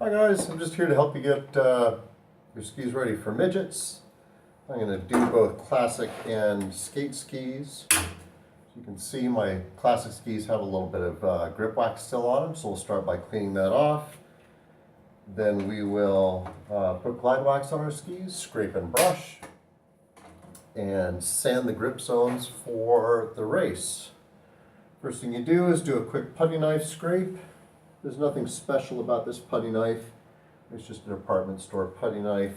Hi guys, I'm just here to help you get your skis ready for midgets. I'm going to do both classic and skate skis. As you can see, my classic skis have a little bit of grip wax still on them, so we'll start by cleaning that off. Then we will put glide wax on our skis, scrape and brush, and sand the grip zones for the race. First thing you do is do a quick putty knife scrape. There's nothing special about this putty knife. It's just a department store putty knife.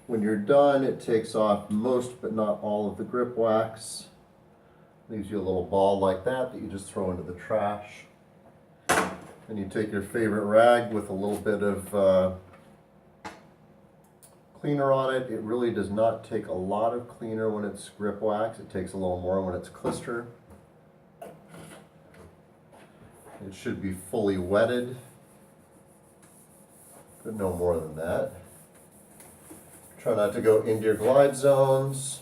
When you're done, it takes off most but not all of the grip wax. Leaves you a little ball like that you just throw into the trash. Then you take your favorite rag with a little bit of cleaner on it. It really does not take a lot of cleaner when it's grip wax. It takes a little more when it's clister. It should be fully wetted, but no more than that. Try not to go into your glide zones.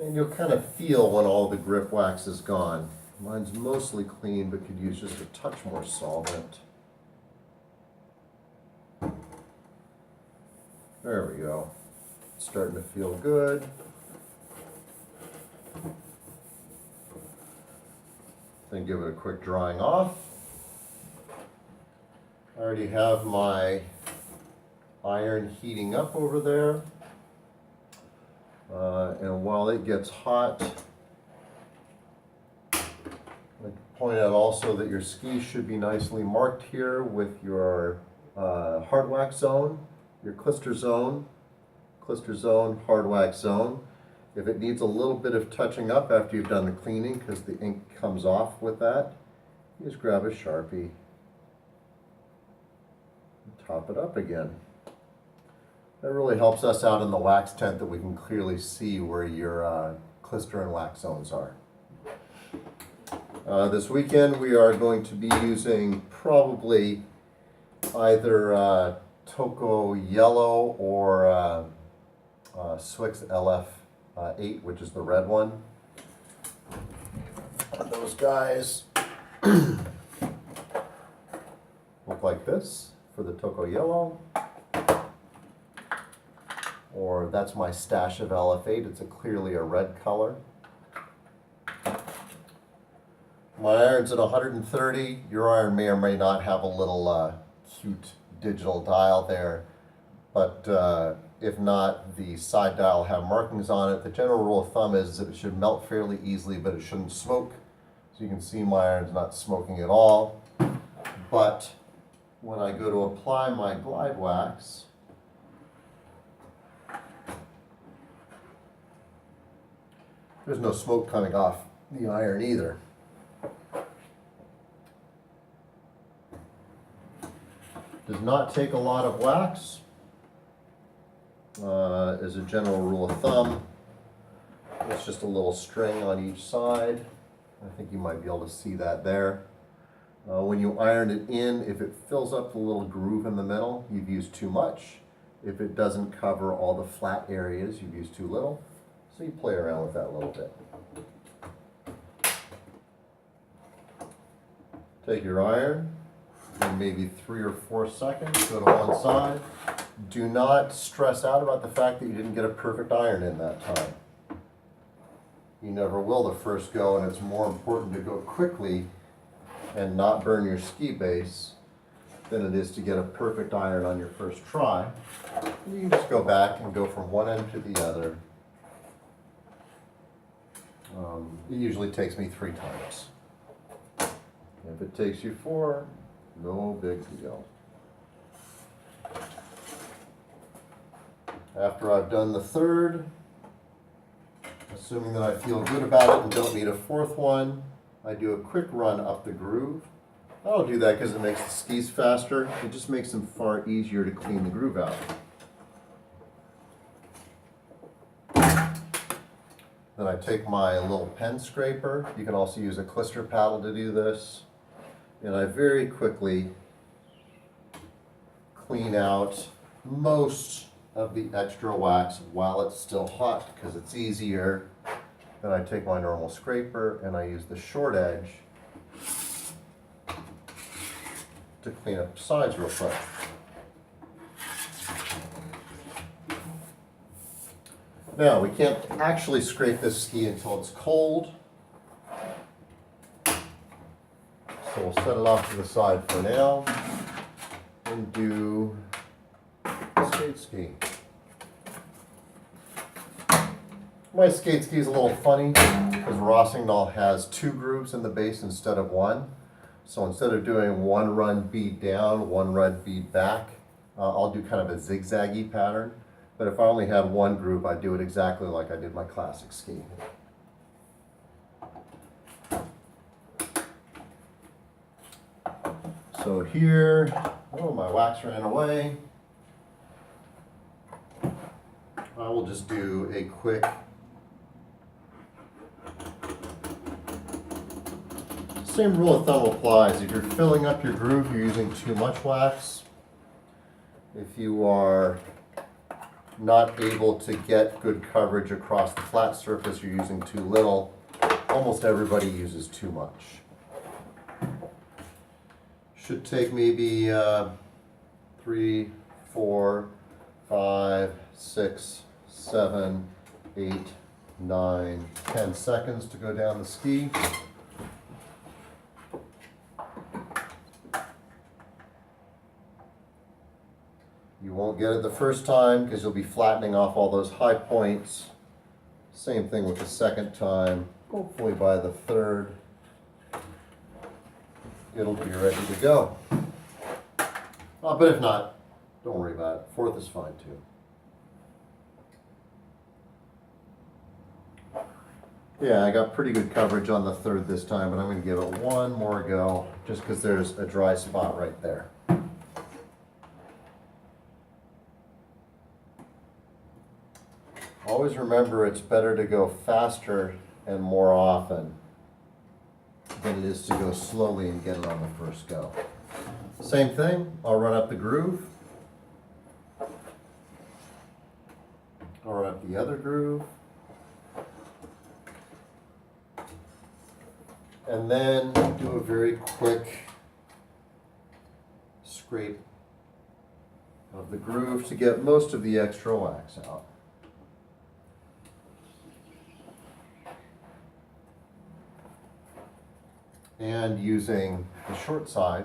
And you'll kind of feel when all the grip wax is gone. Mine's mostly clean, but could use just a touch more solvent. There we go. It's starting to feel good. Then give it a quick drying off. I already have my iron heating up over there. And while it gets hot, I'd like to point out also that your skis should be nicely marked here with your hard wax zone, your clister zone, hard wax zone. If it needs a little bit of touching up after you've done the cleaning, because the ink comes off with that, you just grab a Sharpie and top it up again. That really helps us out in the wax tent that we can clearly see where your clister and wax zones are. This weekend we are going to be using probably either Toco Yellow or Swix LF8, which is the red one. And those guys look like this for the Toco Yellow. Or that's my stash of LF8. It's clearly a red color. My iron's at 130. Your iron may or may not have a little cute digital dial there, but if not, the side dial will have markings on it. The general rule of thumb is that it should melt fairly easily, but it shouldn't smoke. So you can see my iron's not smoking at all. But when I go to apply my glide wax, there's no smoke coming off the iron either. Does not take a lot of wax. As a general rule of thumb, it's just a little string on each side. I think you might be able to see that there. When you iron it in, if it fills up the little groove in the middle, you've used too much. If it doesn't cover all the flat areas, you've used too little. So you play around with that a little bit. Take your iron, and maybe 3 or 4 seconds, go to one side. Do not stress out about the fact that you didn't get a perfect iron in that time. You never will the first go, and it's more important to go quickly and not burn your ski base than it is to get a perfect iron on your first try. You can just go back and go from one end to the other. It usually takes me 3 times. If it takes you 4, no big deal. After I've done the third, assuming that I feel good about it and don't need a 4th one, I do a quick run up the groove. I don't do that because it makes the skis faster. It just makes them far easier to clean the groove out. Then I take my little pen scraper. You can also use a clister paddle to do this. And I very quickly clean out most of the extra wax while it's still hot, because it's easier Then I take my normal scraper and I use the short edge to clean up the sides real quick. Now, we can't actually scrape this ski until it's cold. So we'll set it off to the side for now and do the skate ski. My skate ski is a little funny because Rossignol has 2 grooves in the base instead of 1. So instead of doing 1 run bead down, 1 run bead back, I'll do kind of a zigzaggy pattern. But if I only had 1 groove, I'd do it exactly like I did my classic ski. So here, oh, my wax ran away. I will just do a quick same rule of thumb applies. If you're filling up your groove, you're using too much wax. If you are not able to get good coverage across the flat surface, you're using too little. Almost everybody uses too much. Should take maybe 3, 4, 5, 6, 7, 8, 9, 10 seconds to go down the ski. You won't get it the first time because you'll be flattening off all those high points. Same thing with the second time. Hopefully by the third, it'll be ready to go. But if not, don't worry about it. Fourth is fine too. Yeah, I got pretty good coverage on the third this time, but I'm going to give it one more go just because there's a dry spot right there. Always remember it's better to go faster and more often than it is to go slowly and get it on the first go. Same thing, I'll run up the groove. I'll run up the other groove. And then do a very quick scrape of the groove to get most of the extra wax out. And using the short side,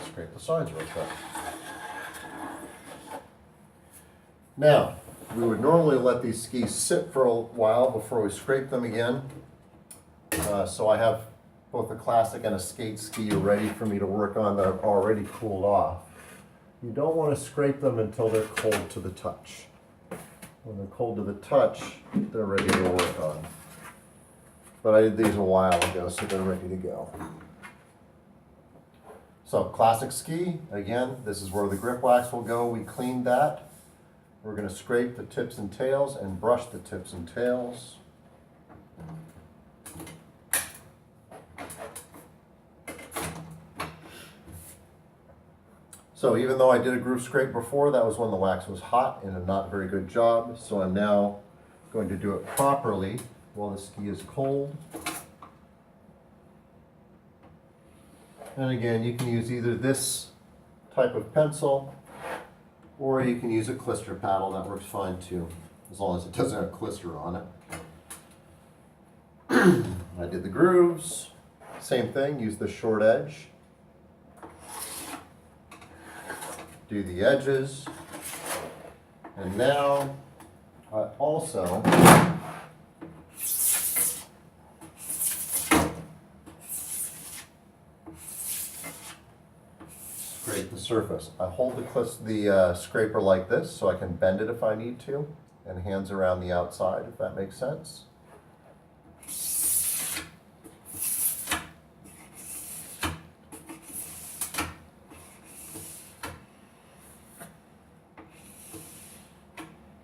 scrape the sides real quick. Now, we would normally let these skis sit for a while before we scrape them again. So I have both a classic and a skate ski ready for me to work on that have already cooled off. You don't want to scrape them until they're cold to the touch. When they're cold to the touch, they're ready to work on. But I did these a while ago, so they're ready to go. So classic ski, again, this is where the grip wax will go. We cleaned that. We're going to scrape the tips and tails and brush the tips and tails. So even though I did a groove scrape before, that was when the wax was hot and a not very good job. So I'm now going to do it properly while the ski is cold. And again, you can use either this type of pencil or you can use a clister paddle. That works fine too, as long as it doesn't have clister on it. I did the grooves. Same thing, use the short edge. Do the edges. And now I also scrape the surface. I hold the scraper like this so I can bend it if I need to, and hands around the outside, if that makes sense.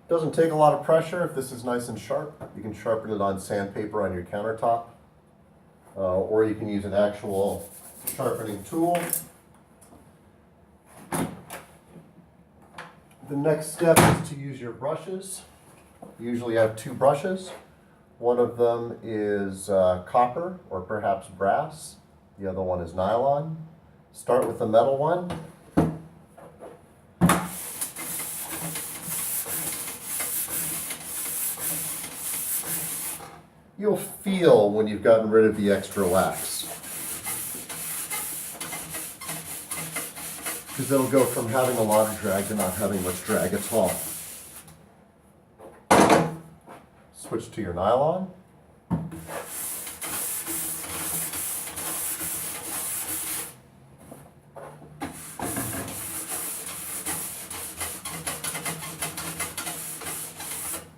Doesn't take a lot of pressure. If this is nice and sharp, you can sharpen it on sandpaper on your countertop, or you can use an actual sharpening tool. The next step is to use your brushes. You usually have two brushes. One of them is copper or perhaps brass. The other one is nylon. Start with the metal one. You'll feel when you've gotten rid of the extra wax, because it'll go from having a lot of drag to not having much drag at all. Switch to your nylon.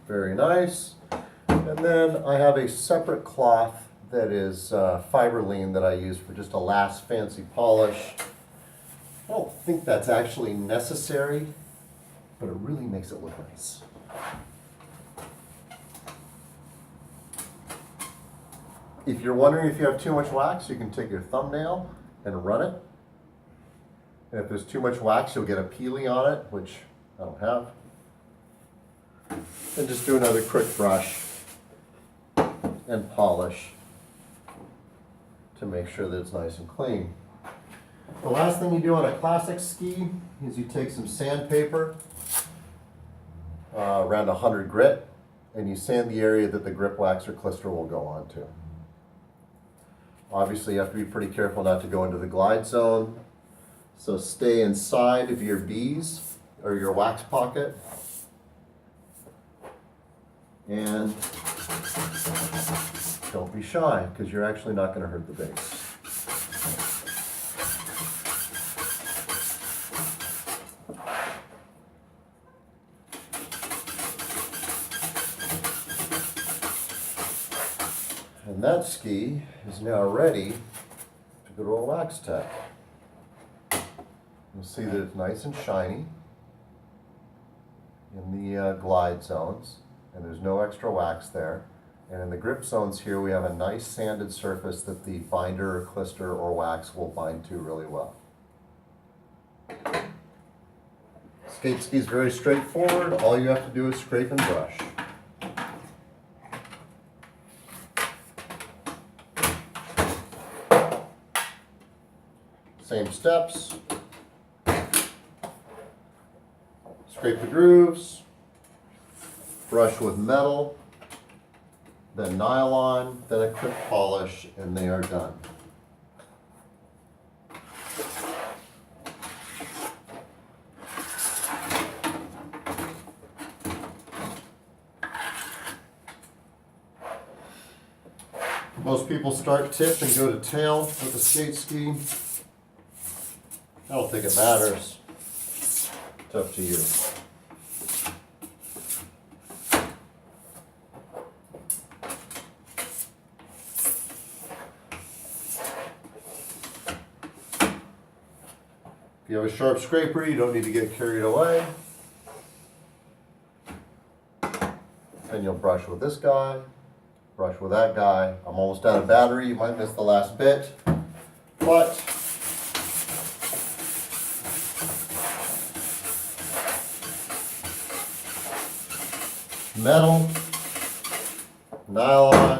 Very nice. And then I have a separate cloth that is fiberline that I use for just a last fancy polish. I don't think that's actually necessary, but it really makes it look nice. If you're wondering if you have too much wax, you can take your thumbnail and run it. And if there's too much wax, you'll get a peely on it, which I don't have. And just do another quick brush and polish to make sure that it's nice and clean. The last thing you do on a classic ski is you take some sandpaper, around 100 grit, and you sand the area that the grip wax or clister will go onto. Obviously you have to be pretty careful not to go into the glide zone, so stay inside of your bees or your wax pocket. And don't be shy, because you're actually not going to hurt the base. And that ski is now ready to go to a wax tech. You'll see that it's nice and shiny in the glide zones, and there's no extra wax there. And in the grip zones here, we have a nice sanded surface that the binder or clister or wax will bind to really well. Skate ski is very straightforward. All you have to do is scrape and brush. Same steps. Scrape the grooves, brush with metal, then nylon, then a quick polish, and they are done. Most people start tip and go to tail with a skate ski. I don't think it matters. It's up to you. If you have a sharp scraper, you don't need to get carried away. Then you'll brush with this guy, brush with that guy. I'm almost out of battery. You might miss the last bit, but metal, nylon,